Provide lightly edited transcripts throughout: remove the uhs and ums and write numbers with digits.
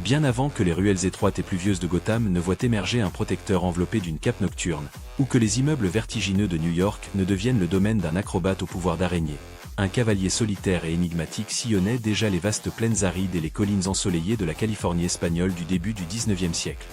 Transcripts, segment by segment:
bien avant que les ruelles étroites et pluvieuses de Gotham ne voient émerger un protecteur enveloppé d'une cape nocturne, ou que les immeubles vertigineux de New York ne deviennent le domaine d'un acrobate au pouvoir d'araignée. Un cavalier solitaire et énigmatique sillonnait déjà les vastes plaines arides et les collines ensoleillées de la Californie espagnole du début du XIXe siècle.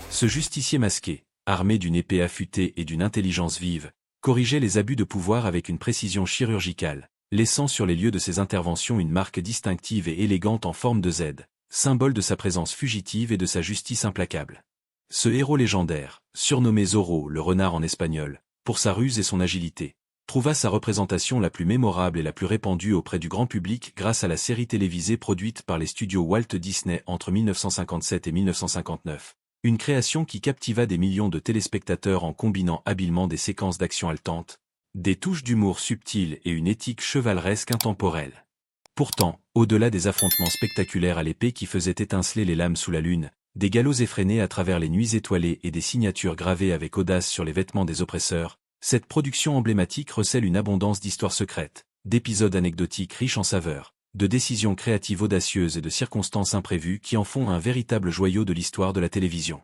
Ce justicier masqué, armé d'une épée affûtée et d'une intelligence vive, corrigeait les abus de pouvoir avec une précision chirurgicale, laissant sur les lieux de ses interventions une marque distinctive et élégante en forme de Z, symbole de sa présence fugitive et de sa justice implacable. Ce héros légendaire, surnommé Zorro, le renard en espagnol, pour sa ruse et son agilité, trouva sa représentation la plus mémorable et la plus répandue auprès du grand public grâce à la série télévisée produite par les studios Walt Disney entre 1957 et 1959. Une création qui captiva des millions de téléspectateurs en combinant habilement des séquences d'action haletantes, des touches d'humour subtiles et une éthique chevaleresque intemporelle. Pourtant, au-delà des affrontements spectaculaires à l'épée qui faisaient étinceler les lames sous la lune, des galops effrénés à travers les nuits étoilées et des signatures gravées avec audace sur les vêtements des oppresseurs, cette production emblématique recèle une abondance d'histoires secrètes, d'épisodes anecdotiques riches en saveurs, de décisions créatives audacieuses et de circonstances imprévues qui en font un véritable joyau de l'histoire de la télévision.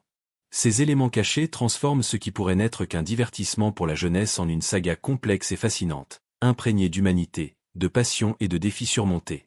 Ces éléments cachés transforment ce qui pourrait n'être qu'un divertissement pour la jeunesse en une saga complexe et fascinante, imprégnée d'humanité, de passion et de défis surmontés.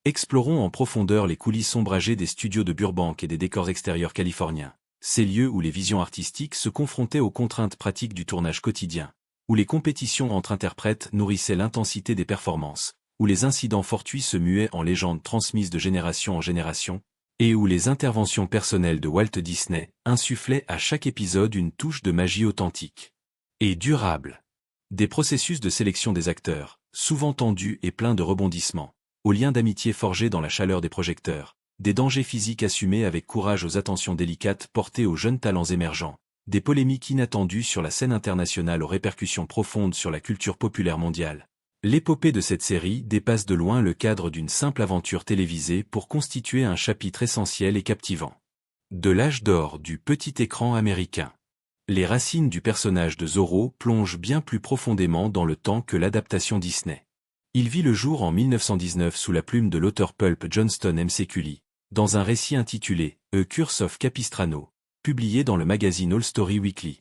Explorons en profondeur les coulisses ombragées des studios de Burbank et des décors extérieurs californiens, ces lieux où les visions artistiques se confrontaient aux contraintes pratiques du tournage quotidien, où les compétitions entre interprètes nourrissaient l'intensité des performances, où les incidents fortuits se muaient en légendes transmises de génération en génération, et où les interventions personnelles de Walt Disney insufflaient à chaque épisode une touche de magie authentique et durable. Des processus de sélection des acteurs, souvent tendus et pleins de rebondissements, aux liens d'amitié forgés dans la chaleur des projecteurs, des dangers physiques assumés avec courage aux attentions délicates portées aux jeunes talents émergents, des polémiques inattendues sur la scène internationale aux répercussions profondes sur la culture populaire mondiale. L'épopée de cette série dépasse de loin le cadre d'une simple aventure télévisée pour constituer un chapitre essentiel et captivant. De l'âge d'or du petit écran américain. Les racines du personnage de Zorro plongent bien plus profondément dans le temps que l'adaptation Disney. Il vit le jour en 1919 sous la plume de l'auteur pulp Johnston McCulley, dans un récit intitulé « A Curse of Capistrano », publié dans le magazine All Story Weekly.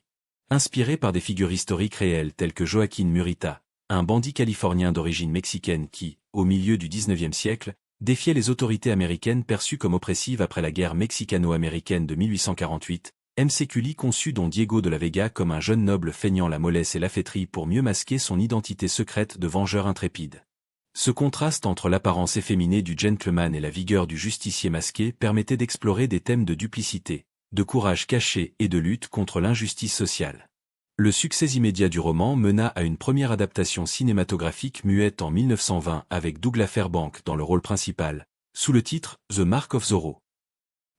Inspiré par des figures historiques réelles telles que Joaquin Murrieta, un bandit californien d'origine mexicaine qui, au milieu du XIXe siècle, défiait les autorités américaines perçues comme oppressives après la guerre mexicano-américaine de 1848, McCulley conçut Don Diego de la Vega comme un jeune noble feignant la mollesse et la fêterie pour mieux masquer son identité secrète de vengeur intrépide. Ce contraste entre l'apparence efféminée du gentleman et la vigueur du justicier masqué permettait d'explorer des thèmes de duplicité, de courage caché et de lutte contre l'injustice sociale. Le succès immédiat du roman mena à une première adaptation cinématographique muette en 1920 avec Douglas Fairbanks dans le rôle principal, sous le titre « The Mark of Zorro ».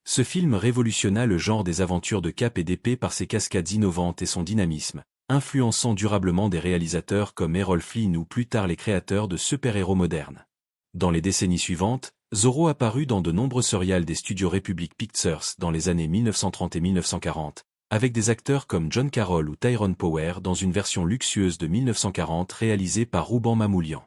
Ce film révolutionna le genre des aventures de cape et d'épée par ses cascades innovantes et son dynamisme, influençant durablement des réalisateurs comme Errol Flynn ou plus tard les créateurs de super-héros modernes. Dans les décennies suivantes, Zorro apparut dans de nombreux serials des studios Republic Pictures dans les années 1930 et 1940, avec des acteurs comme John Carroll ou Tyrone Power dans une version luxueuse de 1940 réalisée par Rouban Mamoulian.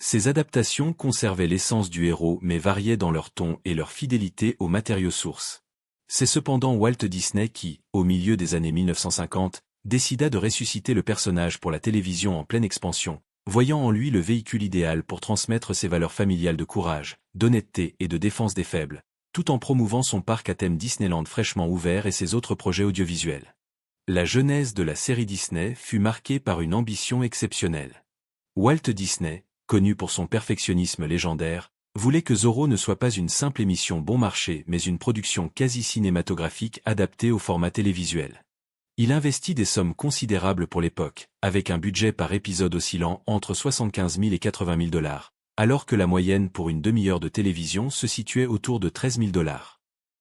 Ces adaptations conservaient l'essence du héros mais variaient dans leur ton et leur fidélité aux matériaux sources. C'est cependant Walt Disney qui, au milieu des années 1950, décida de ressusciter le personnage pour la télévision en pleine expansion, voyant en lui le véhicule idéal pour transmettre ses valeurs familiales de courage, d'honnêteté et de défense des faibles, tout en promouvant son parc à thème Disneyland fraîchement ouvert et ses autres projets audiovisuels. La genèse de la série Disney fut marquée par une ambition exceptionnelle. Walt Disney, connu pour son perfectionnisme légendaire, voulait que Zorro ne soit pas une simple émission bon marché mais une production quasi-cinématographique adaptée au format télévisuel. Il investit des sommes considérables pour l'époque, avec un budget par épisode oscillant entre 75 000 et 80 000 $, alors que la moyenne pour une demi-heure de télévision se situait autour de 13 000 $.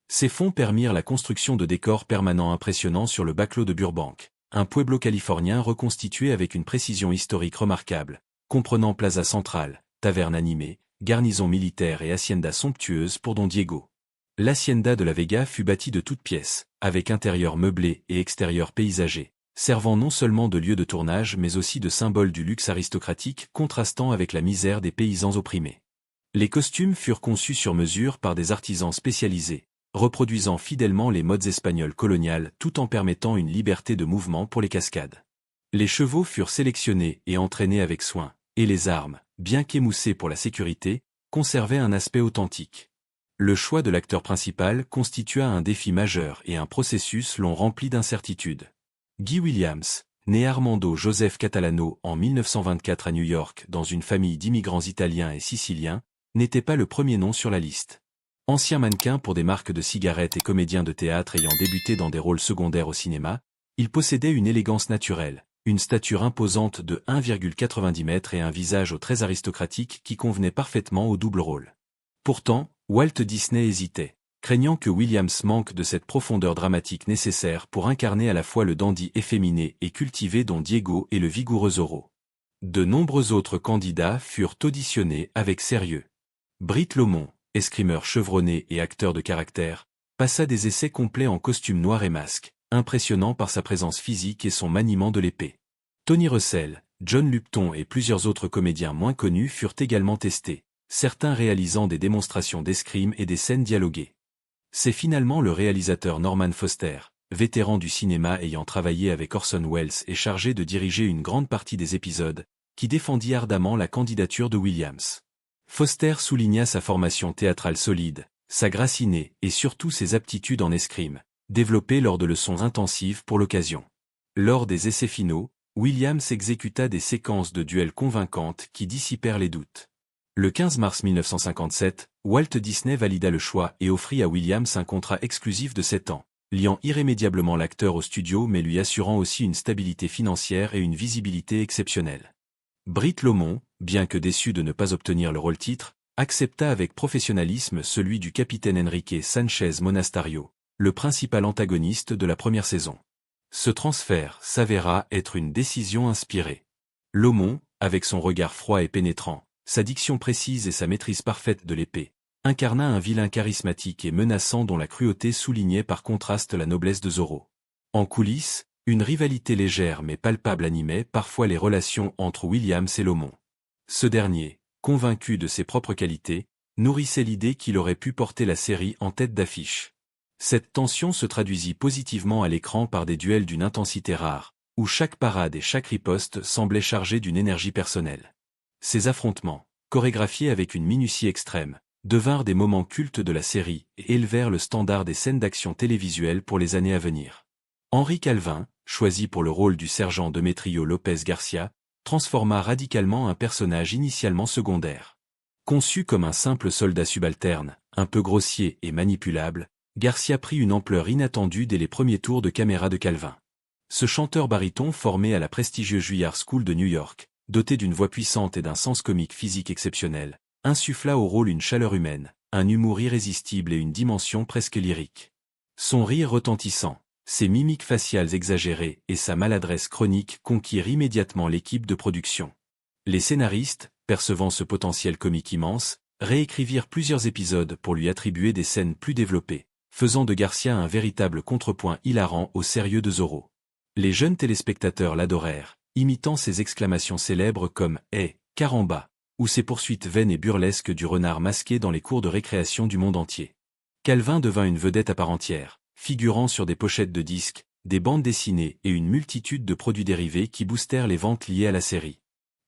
Ces fonds permirent la construction de décors permanents impressionnants sur le backlot de Burbank, un pueblo californien reconstitué avec une précision historique remarquable, comprenant plaza centrale, taverne animée, garnison militaire et hacienda somptueuse pour Don Diego. L'hacienda de la Vega fut bâtie de toutes pièces, avec intérieur meublé et extérieur paysager, servant non seulement de lieu de tournage mais aussi de symbole du luxe aristocratique contrastant avec la misère des paysans opprimés. Les costumes furent conçus sur mesure par des artisans spécialisés, reproduisant fidèlement les modes espagnols coloniales tout en permettant une liberté de mouvement pour les cascades. Les chevaux furent sélectionnés et entraînés avec soin, et les armes, bien qu'émoussées pour la sécurité, conservaient un aspect authentique. Le choix de l'acteur principal constitua un défi majeur et un processus long rempli d'incertitudes. Guy Williams, né Armando Joseph Catalano en 1924 à New York dans une famille d'immigrants italiens et siciliens, n'était pas le premier nom sur la liste. Ancien mannequin pour des marques de cigarettes et comédien de théâtre ayant débuté dans des rôles secondaires au cinéma, il possédait une élégance naturelle, une stature imposante de 1,90 m et un visage aux traits aristocratiques qui convenait parfaitement au double rôle. Pourtant, Walt Disney hésitait, craignant que Williams manque de cette profondeur dramatique nécessaire pour incarner à la fois le dandy efféminé et cultivé Don Diego et le vigoureux Zorro. De nombreux autres candidats furent auditionnés avec sérieux. Britt Lomond, escrimeur chevronné et acteur de caractère, passa des essais complets en costume noir et masque, impressionnant par sa présence physique et son maniement de l'épée. Tony Russell, John Lupton et plusieurs autres comédiens moins connus furent également testés, certains réalisant des démonstrations d'escrime et des scènes dialoguées. C'est finalement le réalisateur Norman Foster, vétéran du cinéma ayant travaillé avec Orson Welles et chargé de diriger une grande partie des épisodes, qui défendit ardemment la candidature de Williams. Foster souligna sa formation théâtrale solide, sa grâce innée et surtout ses aptitudes en escrime, développées lors de leçons intensives pour l'occasion. Lors des essais finaux, Williams exécuta des séquences de duels convaincantes qui dissipèrent les doutes. Le 15 mars 1957, Walt Disney valida le choix et offrit à Williams un contrat exclusif de 7 ans, liant irrémédiablement l'acteur au studio mais lui assurant aussi une stabilité financière et une visibilité exceptionnelle. Britt Lomond, bien que déçu de ne pas obtenir le rôle-titre, accepta avec professionnalisme celui du capitaine Enrique Sanchez Monasterio, le principal antagoniste de la première saison. Ce transfert s'avéra être une décision inspirée. Lomond, avec son regard froid et pénétrant, sa diction précise et sa maîtrise parfaite de l'épée, incarna un vilain charismatique et menaçant dont la cruauté soulignait par contraste la noblesse de Zorro. En coulisses, une rivalité légère mais palpable animait parfois les relations entre Williams et Lomond. Ce dernier, convaincu de ses propres qualités, nourrissait l'idée qu'il aurait pu porter la série en tête d'affiche. Cette tension se traduisit positivement à l'écran par des duels d'une intensité rare, où chaque parade et chaque riposte semblaient chargés d'une énergie personnelle. Ces affrontements, chorégraphiés avec une minutie extrême, devinrent des moments cultes de la série et élevèrent le standard des scènes d'action télévisuelles pour les années à venir. Henry Calvin, choisi pour le rôle du sergent Demetrio Lopez Garcia, transforma radicalement un personnage initialement secondaire. Conçu comme un simple soldat subalterne, un peu grossier et manipulable, Garcia prit une ampleur inattendue dès les premiers tours de caméra de Calvin. Ce chanteur baryton formé à la prestigieuse Juilliard School de New York, doté d'une voix puissante et d'un sens comique physique exceptionnel, insuffla au rôle une chaleur humaine, un humour irrésistible et une dimension presque lyrique. Son rire retentissant, ses mimiques faciales exagérées et sa maladresse chronique conquirent immédiatement l'équipe de production. Les scénaristes, percevant ce potentiel comique immense, réécrivirent plusieurs épisodes pour lui attribuer des scènes plus développées, faisant de Garcia un véritable contrepoint hilarant au sérieux de Zorro. Les jeunes téléspectateurs l'adorèrent, imitant ses exclamations célèbres comme « Hey, caramba !» ou ses poursuites vaines et burlesques du renard masqué dans les cours de récréation du monde entier. Calvin devint une vedette à part entière, figurant sur des pochettes de disques, des bandes dessinées et une multitude de produits dérivés qui boostèrent les ventes liées à la série.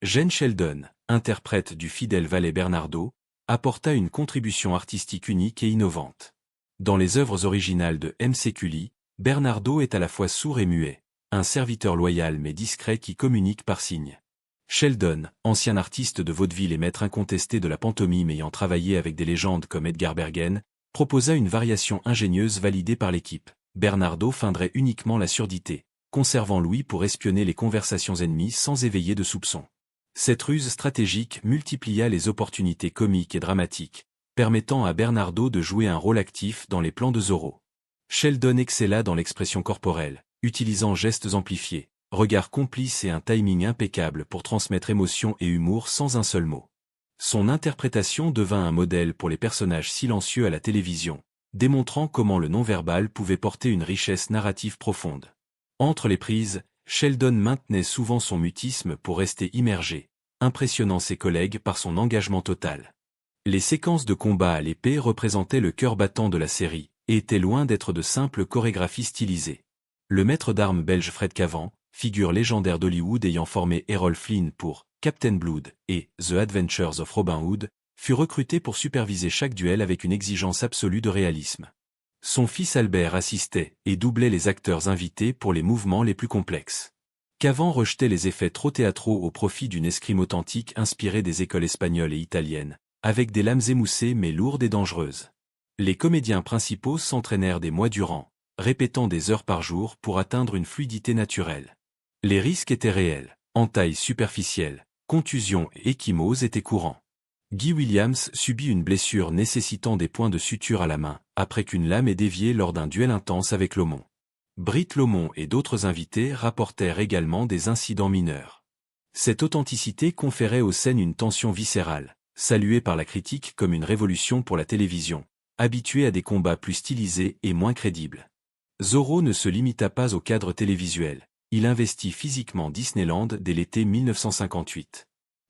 Gene Sheldon, interprète du fidèle valet Bernardo, apporta une contribution artistique unique et innovante. Dans les œuvres originales de M.C. Lee, Bernardo est à la fois sourd et muet, un serviteur loyal mais discret qui communique par signes. Sheldon, ancien artiste de vaudeville et maître incontesté de la pantomime ayant travaillé avec des légendes comme Edgar Bergen, proposa une variation ingénieuse validée par l'équipe. Bernardo feindrait uniquement la surdité, conservant Louis pour espionner les conversations ennemies sans éveiller de soupçons. Cette ruse stratégique multiplia les opportunités comiques et dramatiques, permettant à Bernardo de jouer un rôle actif dans les plans de Zorro. Sheldon excella dans l'expression corporelle, utilisant gestes amplifiés, regards complices et un timing impeccable pour transmettre émotion et humour sans un seul mot. Son interprétation devint un modèle pour les personnages silencieux à la télévision, démontrant comment le non-verbal pouvait porter une richesse narrative profonde. Entre les prises, Sheldon maintenait souvent son mutisme pour rester immergé, impressionnant ses collègues par son engagement total. Les séquences de combat à l'épée représentaient le cœur battant de la série, et étaient loin d'être de simples chorégraphies stylisées. Le maître d'armes belge Fred Cavan, figure légendaire d'Hollywood ayant formé Errol Flynn pour Captain Blood et The Adventures of Robin Hood, fut recruté pour superviser chaque duel avec une exigence absolue de réalisme. Son fils Albert assistait et doublait les acteurs invités pour les mouvements les plus complexes. Cavan rejetait les effets trop théâtraux au profit d'une escrime authentique inspirée des écoles espagnoles et italiennes, avec des lames émoussées mais lourdes et dangereuses. Les comédiens principaux s'entraînèrent des mois durant, répétant des heures par jour pour atteindre une fluidité naturelle. Les risques étaient réels, entailles superficielles, contusions et ecchymoses étaient courants. Guy Williams subit une blessure nécessitant des points de suture à la main, après qu'une lame ait dévié lors d'un duel intense avec Lomond. Britt Lomond et d'autres invités rapportèrent également des incidents mineurs. Cette authenticité conférait aux scènes une tension viscérale, saluée par la critique comme une révolution pour la télévision, habituée à des combats plus stylisés et moins crédibles. Zorro ne se limita pas au cadre télévisuel. Il investit physiquement Disneyland dès l'été 1958.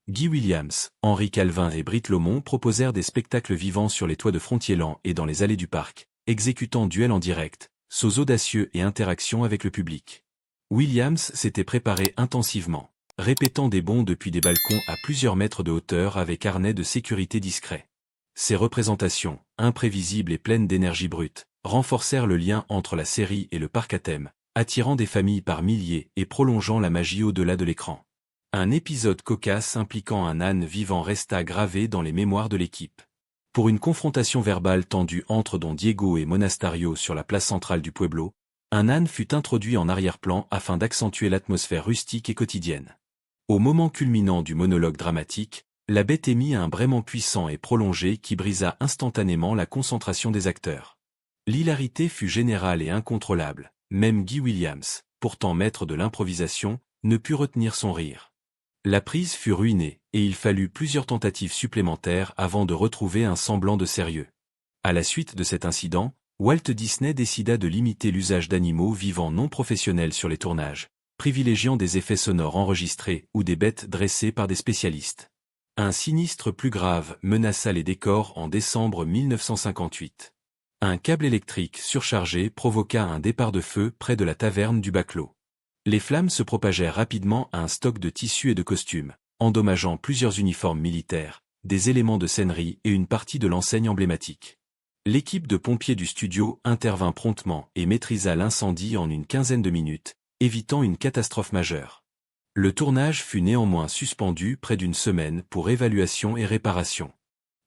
Guy Williams, Henri Calvin et Britt Lomond proposèrent des spectacles vivants sur les toits de Frontierland et dans les allées du parc, exécutant duels en direct, sauts audacieux et interactions avec le public. Williams s'était préparé intensivement, répétant des bonds depuis des balcons à plusieurs mètres de hauteur avec harnais de sécurité discret. Ces représentations, imprévisibles et pleines d'énergie brute, renforcèrent le lien entre la série et le parc à thème, attirant des familles par milliers et prolongeant la magie au-delà de l'écran. Un épisode cocasse impliquant un âne vivant resta gravé dans les mémoires de l'équipe. Pour une confrontation verbale tendue entre Don Diego et Monastario sur la place centrale du Pueblo, un âne fut introduit en arrière-plan afin d'accentuer l'atmosphère rustique et quotidienne. Au moment culminant du monologue dramatique, la bête émit un braiement puissant et prolongé qui brisa instantanément la concentration des acteurs. L'hilarité fut générale et incontrôlable. Même Guy Williams, pourtant maître de l'improvisation, ne put retenir son rire. La prise fut ruinée, et il fallut plusieurs tentatives supplémentaires avant de retrouver un semblant de sérieux. À la suite de cet incident, Walt Disney décida de limiter l'usage d'animaux vivants non professionnels sur les tournages, privilégiant des effets sonores enregistrés ou des bêtes dressées par des spécialistes. Un sinistre plus grave menaça les décors en décembre 1958. Un câble électrique surchargé provoqua un départ de feu près de la taverne du Baclos. Les flammes se propagèrent rapidement à un stock de tissus et de costumes, endommageant plusieurs uniformes militaires, des éléments de scènerie et une partie de l'enseigne emblématique. L'équipe de pompiers du studio intervint promptement et maîtrisa l'incendie en une quinzaine de minutes, évitant une catastrophe majeure. Le tournage fut néanmoins suspendu près d'une semaine pour évaluation et réparation.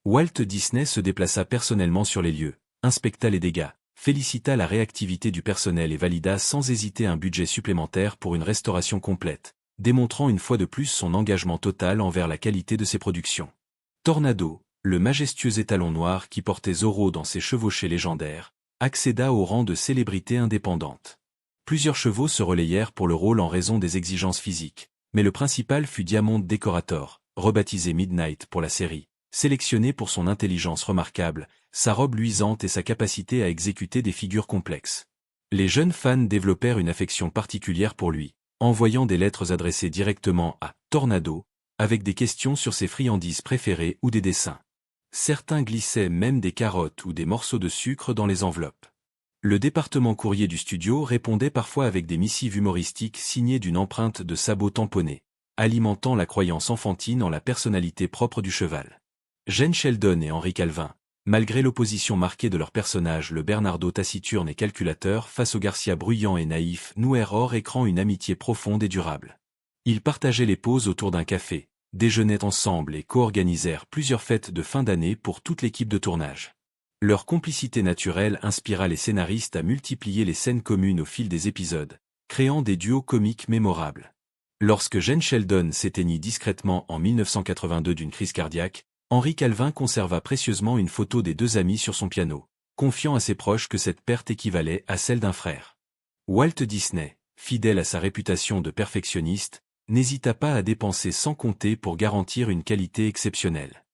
Walt Disney se déplaça personnellement sur les lieux, inspecta les dégâts, félicita la réactivité du personnel et valida sans hésiter un budget supplémentaire pour une restauration complète, démontrant une fois de plus son engagement total envers la qualité de ses productions. Tornado, le majestueux étalon noir qui portait Zorro dans ses chevauchées légendaires, accéda au rang de célébrité indépendante. Plusieurs chevaux se relayèrent pour le rôle en raison des exigences physiques, mais le principal fut Diamond Decorator, rebaptisé Midnight pour la série, sélectionné pour son intelligence remarquable, sa robe luisante et sa capacité à exécuter des figures complexes. Les jeunes fans développèrent une affection particulière pour lui, envoyant des lettres adressées directement à Tornado, avec des questions sur ses friandises préférées ou des dessins. Certains glissaient même des carottes ou des morceaux de sucre dans les enveloppes. Le département courrier du studio répondait parfois avec des missives humoristiques signées d'une empreinte de sabot tamponné, alimentant la croyance enfantine en la personnalité propre du cheval. Jane Sheldon et Henri Calvin, malgré l'opposition marquée de leurs personnages le Bernardo taciturne et calculateur face au Garcia bruyant et naïf, nouèrent hors écran une amitié profonde et durable. Ils partageaient les pauses autour d'un café, déjeunaient ensemble et co-organisèrent plusieurs fêtes de fin d'année pour toute l'équipe de tournage. Leur complicité naturelle inspira les scénaristes à multiplier les scènes communes au fil des épisodes, créant des duos comiques mémorables. Lorsque Jane Sheldon s'éteignit discrètement en 1982 d'une crise cardiaque, Henri Calvin conserva précieusement une photo des deux amis sur son piano, confiant à ses proches que cette perte équivalait à celle d'un frère. Walt Disney, fidèle à sa réputation de perfectionniste, n'hésita pas à dépenser sans compter pour garantir une qualité exceptionnelle.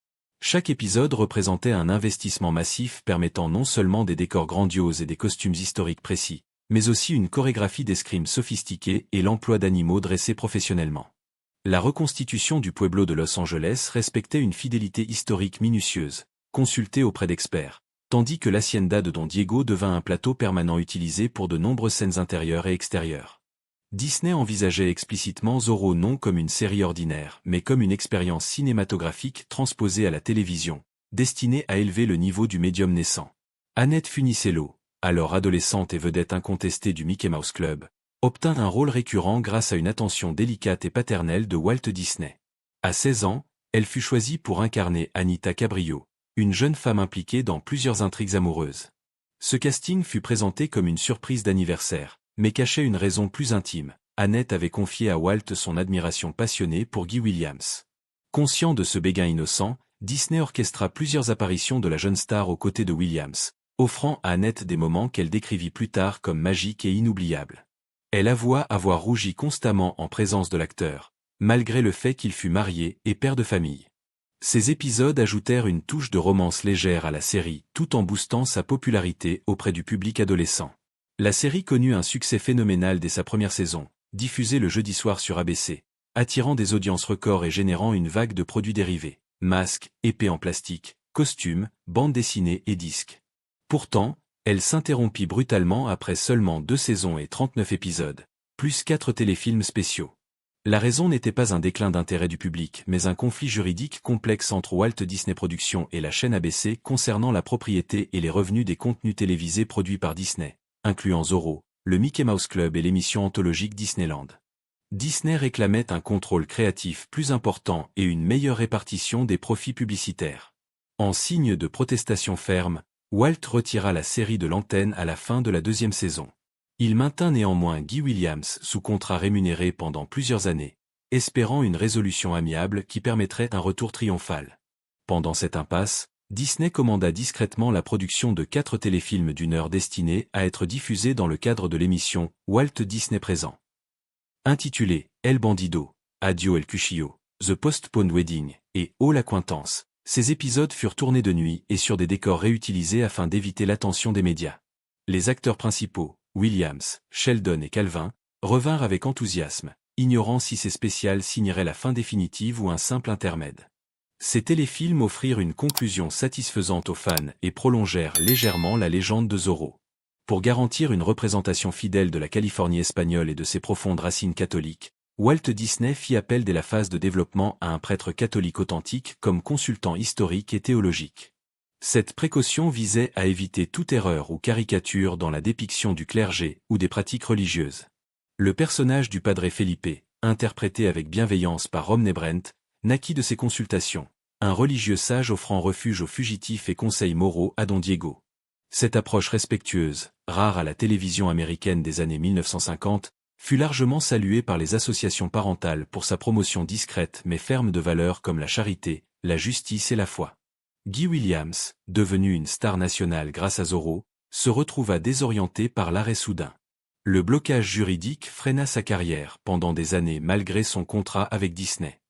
Chaque épisode représentait un investissement massif permettant non seulement des décors grandioses et des costumes historiques précis, mais aussi une chorégraphie d'escrime sophistiquée et l'emploi d'animaux dressés professionnellement. La reconstitution du Pueblo de Los Angeles respectait une fidélité historique minutieuse, consultée auprès d'experts, tandis que l'hacienda de Don Diego devint un plateau permanent utilisé pour de nombreuses scènes intérieures et extérieures. Disney envisageait explicitement Zorro non comme une série ordinaire, mais comme une expérience cinématographique transposée à la télévision, destinée à élever le niveau du médium naissant. Annette Funicello, alors adolescente et vedette incontestée du Mickey Mouse Club, obtint un rôle récurrent grâce à une attention délicate et paternelle de Walt Disney. À 16 ans, elle fut choisie pour incarner Anita Cabrillo, une jeune femme impliquée dans plusieurs intrigues amoureuses. Ce casting fut présenté comme une surprise d'anniversaire, mais cachait une raison plus intime. Annette avait confié à Walt son admiration passionnée pour Guy Williams. Conscient de ce béguin innocent, Disney orchestra plusieurs apparitions de la jeune star aux côtés de Williams, offrant à Annette des moments qu'elle décrivit plus tard comme magiques et inoubliables. Elle avoua avoir rougi constamment en présence de l'acteur, malgré le fait qu'il fût marié et père de famille. Ces épisodes ajoutèrent une touche de romance légère à la série, tout en boostant sa popularité auprès du public adolescent. La série connut un succès phénoménal dès sa première saison, diffusée le jeudi soir sur ABC, attirant des audiences records et générant une vague de produits dérivés, masques, épées en plastique, costumes, bandes dessinées et disques. Pourtant, elle s'interrompit brutalement après seulement 2 saisons et 39 épisodes, plus 4 téléfilms spéciaux. La raison n'était pas un déclin d'intérêt du public, mais un conflit juridique complexe entre Walt Disney Productions et la chaîne ABC concernant la propriété et les revenus des contenus télévisés produits par Disney, incluant Zorro, le Mickey Mouse Club et l'émission anthologique Disneyland. Disney réclamait un contrôle créatif plus important et une meilleure répartition des profits publicitaires. En signe de protestation ferme, Walt retira la série de l'antenne à la fin de la 2e saison. Il maintint néanmoins Guy Williams sous contrat rémunéré pendant plusieurs années, espérant une résolution amiable qui permettrait un retour triomphal. Pendant cette impasse, Disney commanda discrètement la production de 4 téléfilms d'1 heure destinés à être diffusés dans le cadre de l'émission Walt Disney Présent. Intitulés El Bandido, Adio El Cuchillo, The Postponed Wedding et Oh l'acquaintance, ces épisodes furent tournés de nuit et sur des décors réutilisés afin d'éviter l'attention des médias. Les acteurs principaux, Williams, Sheldon et Calvin, revinrent avec enthousiasme, ignorant si ces spéciales signeraient la fin définitive ou un simple intermède. Ces téléfilms offrirent une conclusion satisfaisante aux fans et prolongèrent légèrement la légende de Zorro. Pour garantir une représentation fidèle de la Californie espagnole et de ses profondes racines catholiques, Walt Disney fit appel dès la phase de développement à un prêtre catholique authentique comme consultant historique et théologique. Cette précaution visait à éviter toute erreur ou caricature dans la dépiction du clergé ou des pratiques religieuses. Le personnage du Padre Felipe, interprété avec bienveillance par Romney Brent, naquit de ces consultations, un religieux sage offrant refuge aux fugitifs et conseils moraux à Don Diego. Cette approche respectueuse, rare à la télévision américaine des années 1950, fut largement saluée par les associations parentales pour sa promotion discrète mais ferme de valeurs comme la charité, la justice et la foi. Guy Williams, devenu une star nationale grâce à Zorro, se retrouva désorienté par l'arrêt soudain. Le blocage juridique freina sa carrière pendant des années malgré son contrat avec Disney.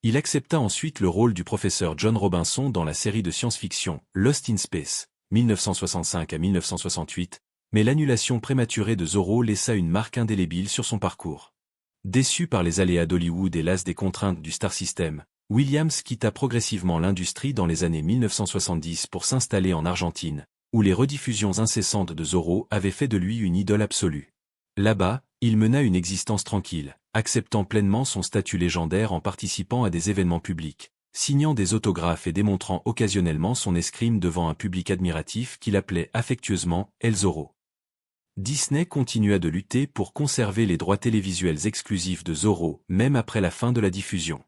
Il accepta ensuite le rôle du professeur John Robinson dans la série de science-fiction Lost in Space, 1965 à 1968, mais l'annulation prématurée de Zorro laissa une marque indélébile sur son parcours. Déçu par les aléas d'Hollywood et las des contraintes du Star System, Williams quitta progressivement l'industrie dans les années 1970 pour s'installer en Argentine, où les rediffusions incessantes de Zorro avaient fait de lui une idole absolue. Là-bas, il mena une existence tranquille, acceptant pleinement son statut légendaire en participant à des événements publics, signant des autographes et démontrant occasionnellement son escrime devant un public admiratif qu'il appelait affectueusement El Zorro. Disney continua de lutter pour conserver les droits télévisuels exclusifs de Zorro, même après la fin de la diffusion.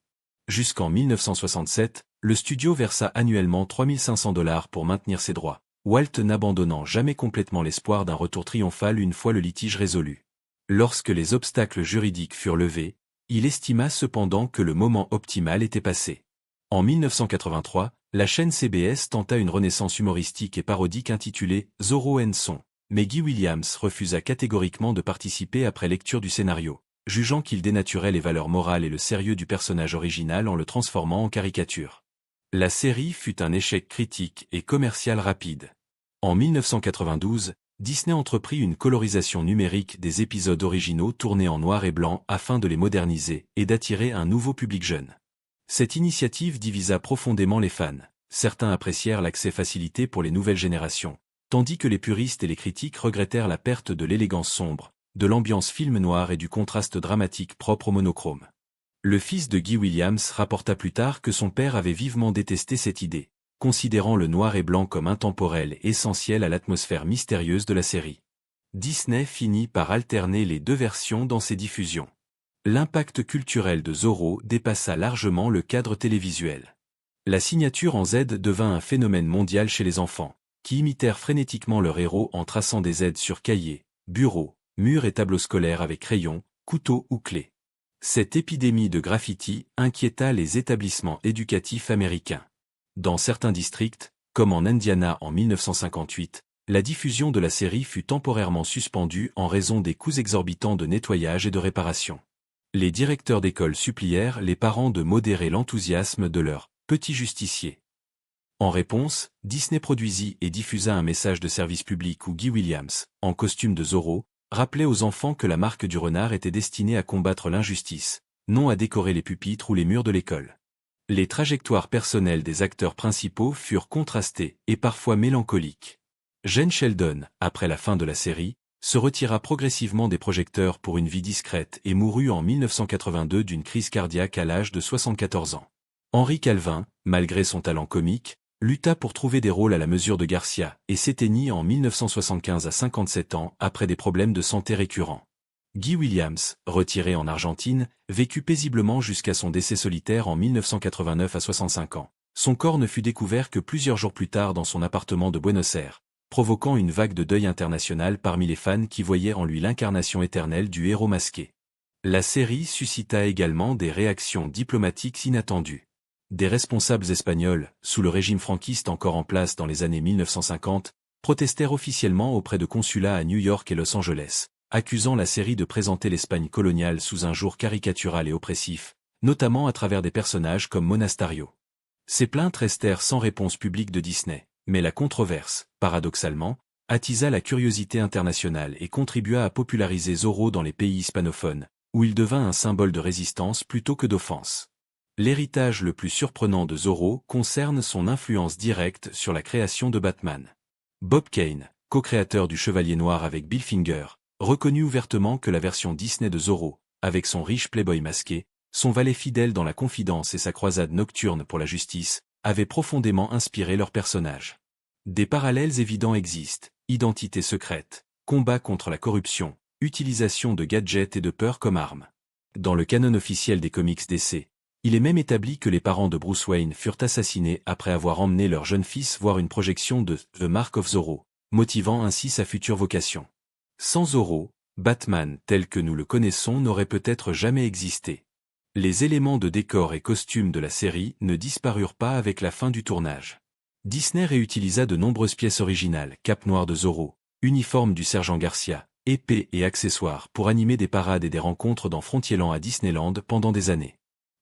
Jusqu'en 1967, le studio versa annuellement $3 500 pour maintenir ses droits, Walt n'abandonnant jamais complètement l'espoir d'un retour triomphal une fois le litige résolu. Lorsque les obstacles juridiques furent levés, il estima cependant que le moment optimal était passé. En 1983, la chaîne CBS tenta une renaissance humoristique et parodique intitulée Zorro and Son, mais Guy Williams refusa catégoriquement de participer après lecture du scénario, jugeant qu'il dénaturait les valeurs morales et le sérieux du personnage original en le transformant en caricature. La série fut un échec critique et commercial rapide. En 1992, Disney entreprit une colorisation numérique des épisodes originaux tournés en noir et blanc afin de les moderniser et d'attirer un nouveau public jeune. Cette initiative divisa profondément les fans, Certains apprécièrent l'accès facilité pour les nouvelles générations, tandis que les puristes et les critiques regrettèrent la perte de l'élégance sombre, de l'ambiance film noir et du contraste dramatique propre au monochrome. Le fils de Guy Williams rapporta plus tard que son père avait vivement détesté cette idée, considérant le noir et blanc comme intemporel et essentiel à l'atmosphère mystérieuse de la série. Disney finit par alterner les deux versions dans ses diffusions. L'impact culturel de Zorro dépassa largement le cadre télévisuel. La signature en Z devint un phénomène mondial chez les enfants, qui imitèrent frénétiquement leur héros en traçant des Z sur cahiers, bureaux, murs et tableaux scolaires avec crayons, couteaux ou clés. Cette épidémie de graffiti inquiéta les établissements éducatifs américains. Dans certains districts, comme en Indiana en 1958, la diffusion de la série fut temporairement suspendue en raison des coûts exorbitants de nettoyage et de réparation. Les directeurs d'école supplièrent les parents de modérer l'enthousiasme de leurs petits justiciers. En réponse, Disney produisit et diffusa un message de service public où Guy Williams, en costume de Zorro, rappelait aux enfants que la marque du renard était destinée à combattre l'injustice, non à décorer les pupitres ou les murs de l'école. Les trajectoires personnelles des acteurs principaux furent contrastées et parfois mélancoliques. Jane Sheldon, après la fin de la série, se retira progressivement des projecteurs pour une vie discrète et mourut en 1982 d'une crise cardiaque à l'âge de 74 ans. Henry Calvin, malgré son talent comique, lutta pour trouver des rôles à la mesure de Garcia et s'éteignit en 1975 à 57 ans après des problèmes de santé récurrents. Guy Williams, retiré en Argentine, vécut paisiblement jusqu'à son décès solitaire en 1989 à 65 ans. Son corps ne fut découvert que plusieurs jours plus tard dans son appartement de Buenos Aires, provoquant une vague de deuil international parmi les fans qui voyaient en lui l'incarnation éternelle du héros masqué. La série suscita également des réactions diplomatiques inattendues. Des responsables espagnols, sous le régime franquiste encore en place dans les années 1950, protestèrent officiellement auprès de consulats à New York et Los Angeles, accusant la série de présenter l'Espagne coloniale sous un jour caricatural et oppressif, notamment à travers des personnages comme Monasterio. Ces plaintes restèrent sans réponse publique de Disney, mais la controverse, paradoxalement, attisa la curiosité internationale et contribua à populariser Zorro dans les pays hispanophones, où il devint un symbole de résistance plutôt que d'offense. L'héritage le plus surprenant de Zorro concerne son influence directe sur la création de Batman. Bob Kane, co-créateur du Chevalier Noir avec Bill Finger, reconnut ouvertement que la version Disney de Zorro, avec son riche playboy masqué, son valet fidèle dans la confidence et sa croisade nocturne pour la justice, avait profondément inspiré leur personnage. Des parallèles évidents existent, identité secrète, combat contre la corruption, utilisation de gadgets et de peur comme arme. Dans le canon officiel des comics DC, il est même établi que les parents de Bruce Wayne furent assassinés après avoir emmené leur jeune fils voir une projection de The Mark of Zorro, motivant ainsi sa future vocation. Sans Zorro, Batman tel que nous le connaissons n'aurait peut-être jamais existé. Les éléments de décor et costumes de la série ne disparurent pas avec la fin du tournage. Disney réutilisa de nombreuses pièces originales, cape noire de Zorro, uniforme du sergent Garcia, épée et accessoires pour animer des parades et des rencontres dans Frontierland à Disneyland pendant des années.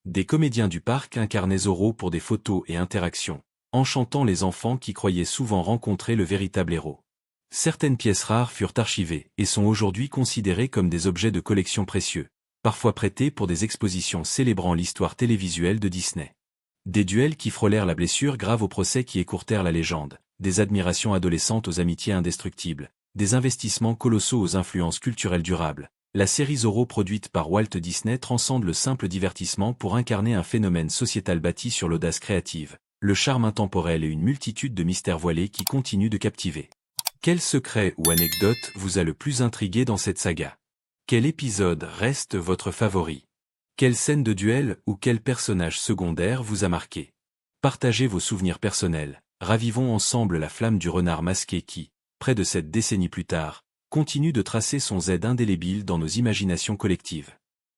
Des comédiens du parc incarnaient Zorro pour des photos et interactions, enchantant les enfants qui croyaient souvent rencontrer le véritable héros. Certaines pièces rares furent archivées et sont aujourd'hui considérées comme des objets de collection précieux, parfois prêtés pour des expositions célébrant l'histoire télévisuelle de Disney. Des duels qui frôlèrent la blessure grave au procès qui écourtèrent la légende, des admirations adolescentes aux amitiés indestructibles, des investissements colossaux aux influences culturelles durables. La série Zorro produite par Walt Disney transcende le simple divertissement pour incarner un phénomène sociétal bâti sur l'audace créative, le charme intemporel et une multitude de mystères voilés qui continuent de captiver. Quel secret ou anecdote vous a le plus intrigué dans cette saga? Quel épisode reste votre favori? Quelle scène de duel ou quel personnage secondaire vous a marqué? Partagez vos souvenirs personnels, ravivons ensemble la flamme du renard masqué qui, près de 7 décennies plus tard, continue de tracer son Z indélébile dans nos imaginations collectives.